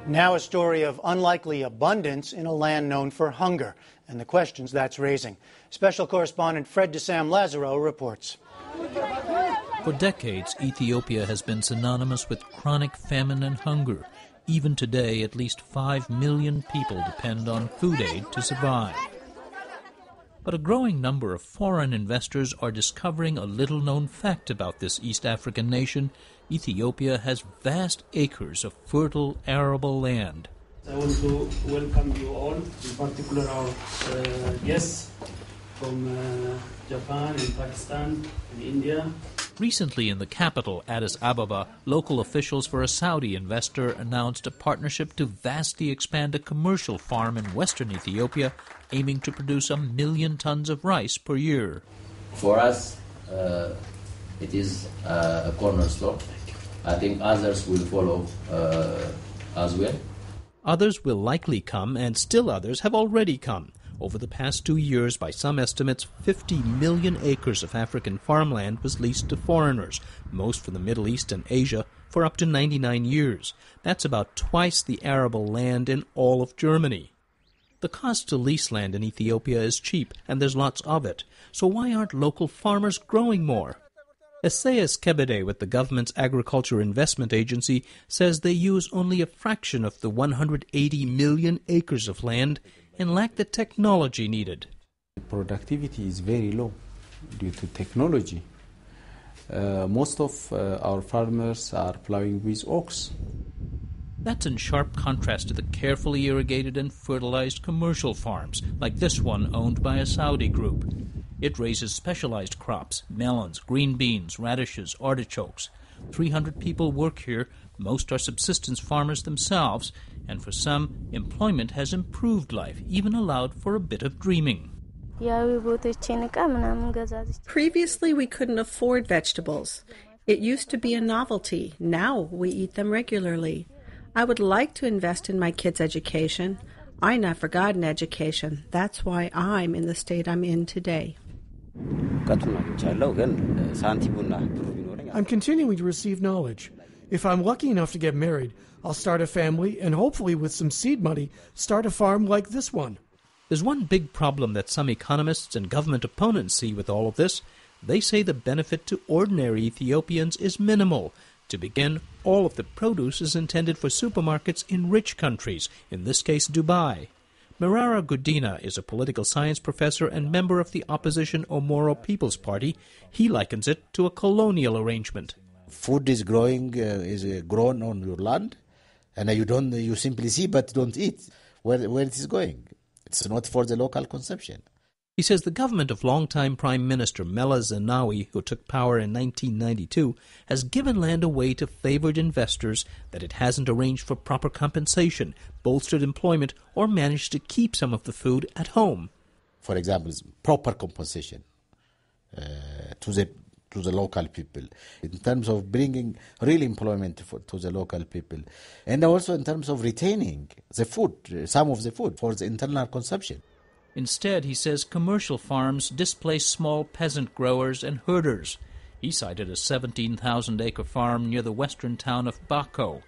Now a story of unlikely abundance in a land known for hunger and the questions that's raising. Special correspondent Fred DeSam Lazaro reports. For decades, Ethiopia has been synonymous with chronic famine and hunger. Even today, at least 5 million people depend on food aid to survive. But a growing number of foreign investors are discovering a little-known fact about this East African nation. Ethiopia has vast acres of fertile, arable land. I want to welcome you all, in particular our guests from Japan and Pakistan and India. Recently in the capital, Addis Ababa, local officials for a Saudi investor announced a partnership to vastly expand a commercial farm in western Ethiopia, aiming to produce 1 million tons of rice per year. For us, it is a cornerstone. I think others will follow as well. Others will likely come, and still others have already come. Over the past 2 years, by some estimates, 50 million acres of African farmland was leased to foreigners, most from the Middle East and Asia, for up to 99 years. That's about twice the arable land in all of Germany. The cost to lease land in Ethiopia is cheap, and there's lots of it. So why aren't local farmers growing more? Esaias Kebede with the government's Agriculture Investment Agency says they use only a fraction of the 180 million acres of land and lack the technology needed. Productivity is very low due to technology. Most of our farmers are plowing with ox. That's in sharp contrast to the carefully irrigated and fertilized commercial farms, like this one owned by a Saudi group. It raises specialized crops, melons, green beans, radishes, artichokes. 300 people work here. Most are subsistence farmers themselves, and for some, employment has improved life, even allowed for a bit of dreaming. Previously, we couldn't afford vegetables. It used to be a novelty. Now we eat them regularly. I would like to invest in my kids' education. I never forgotten education. That's why I'm in the state I'm in today. I'm continuing to receive knowledge. If I'm lucky enough to get married, I'll start a family and hopefully with some seed money, start a farm like this one. There's one big problem that some economists and government opponents see with all of this. They say the benefit to ordinary Ethiopians is minimal. To begin, all of the produce is intended for supermarkets in rich countries, in this case Dubai. Merara Gudina is a political science professor and member of the opposition Omoro People's Party. He likens it to a colonial arrangement. Food is grown on your land, and you simply see but don't eat. Where it is going? It's not for the local consumption. He says the government of longtime Prime Minister Mela Zenawi, who took power in 1992, has given land away to favored investors, that it hasn't arranged for proper compensation, bolstered employment, or managed to keep some of the food at home. For example, proper compensation to the local people, in terms of bringing real employment to the local people, and also in terms of retaining the food, some of the food for the internal consumption. Instead, he says commercial farms displace small peasant growers and herders. He cited a 17,000-acre farm near the western town of Bako.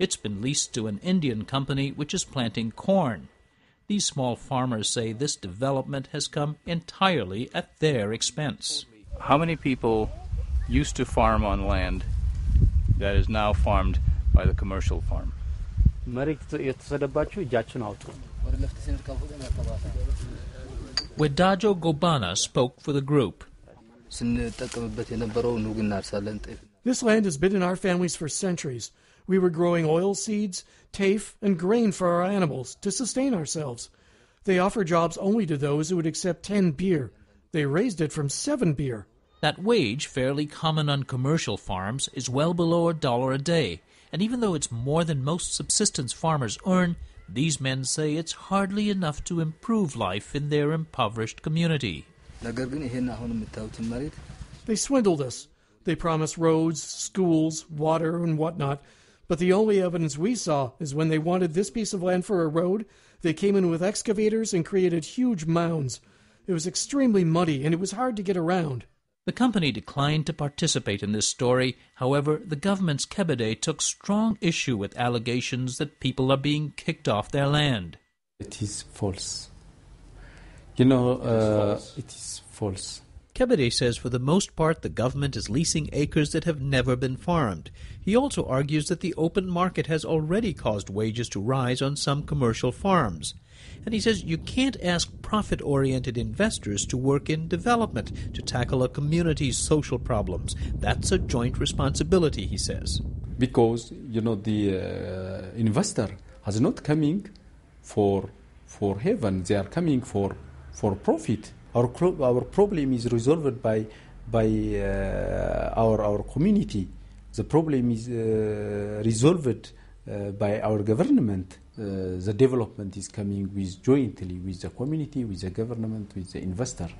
It's been leased to an Indian company which is planting corn. These small farmers say this development has come entirely at their expense. How many people used to farm on land that is now farmed by the commercial farm? Wedajo Gobana spoke for the group. This land has been in our families for centuries. We were growing oil seeds, tafe, and grain for our animals to sustain ourselves. They offer jobs only to those who would accept 10 beer. They raised it from 7 beer. That wage, fairly common on commercial farms, is well below $1 a day. And even though it's more than most subsistence farmers earn, these men say it's hardly enough to improve life in their impoverished community. They swindled us. They promised roads, schools, water, and whatnot. But the only evidence we saw is when they wanted this piece of land for a road, they came in with excavators and created huge mounds. It was extremely muddy, and it was hard to get around. The company declined to participate in this story. However, the government's cabinet took strong issue with allegations that people are being kicked off their land. It is false. It is false. Kebede says for the most part the government is leasing acres that have never been farmed. He also argues that the open market has already caused wages to rise on some commercial farms. And he says you can't ask profit-oriented investors to work in development to tackle a community's social problems. That's a joint responsibility, he says. Because, the investor is not coming for heaven. They are coming for profit. Our problem is resolved by our community. The problem is resolved by our government. The development is coming jointly with the community, with the government, with the investor.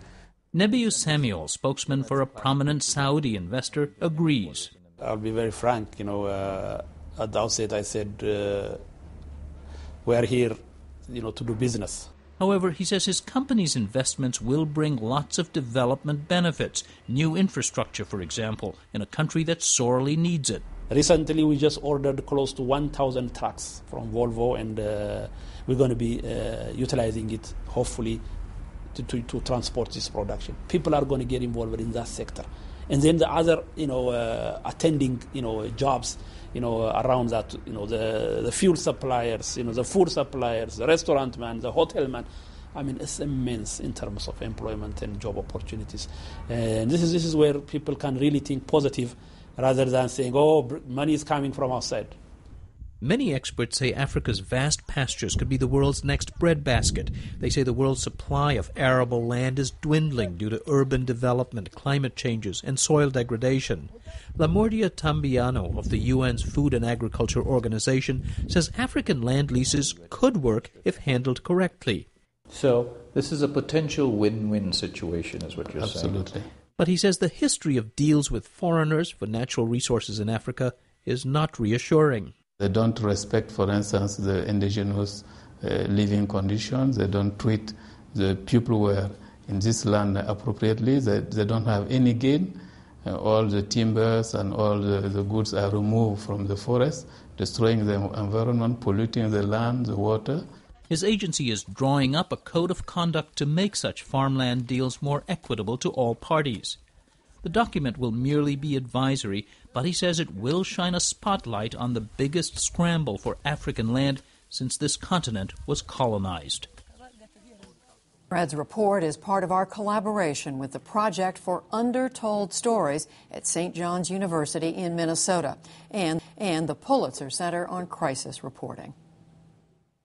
Nebiu Samuel, spokesman for a prominent Saudi investor, agrees. I'll be very frank. At the outset, I said we are here, to do business. However, he says his company's investments will bring lots of development benefits, new infrastructure, for example, in a country that sorely needs it. Recently, we just ordered close to 1,000 trucks from Volvo, and we're going to be utilizing it, hopefully, to transport this production. People are going to get involved in that sector. And then the other, attending, jobs, around that, the fuel suppliers, the food suppliers, the restaurant man, the hotel man. I mean, it's immense in terms of employment and job opportunities. And this is where people can really think positive rather than saying, money is coming from outside. Many experts say Africa's vast pastures could be the world's next breadbasket. They say the world's supply of arable land is dwindling due to urban development, climate changes, and soil degradation. Lamordia Tambiano of the UN's Food and Agriculture Organization says African land leases could work if handled correctly. So this is a potential win-win situation, is what you're saying. Absolutely. But he says the history of deals with foreigners for natural resources in Africa is not reassuring. They don't respect, for instance, the indigenous living conditions. They don't treat the people who are in this land appropriately. They don't have any gain. All the timbers and all the goods are removed from the forest, destroying the environment, polluting the land, the water. His agency is drawing up a code of conduct to make such farmland deals more equitable to all parties. The document will merely be advisory, but he says it will shine a spotlight on the biggest scramble for African land since this continent was colonized. Fred's report is part of our collaboration with the Project for Undertold Stories at St. John's University in Minnesota and the Pulitzer Center on Crisis Reporting.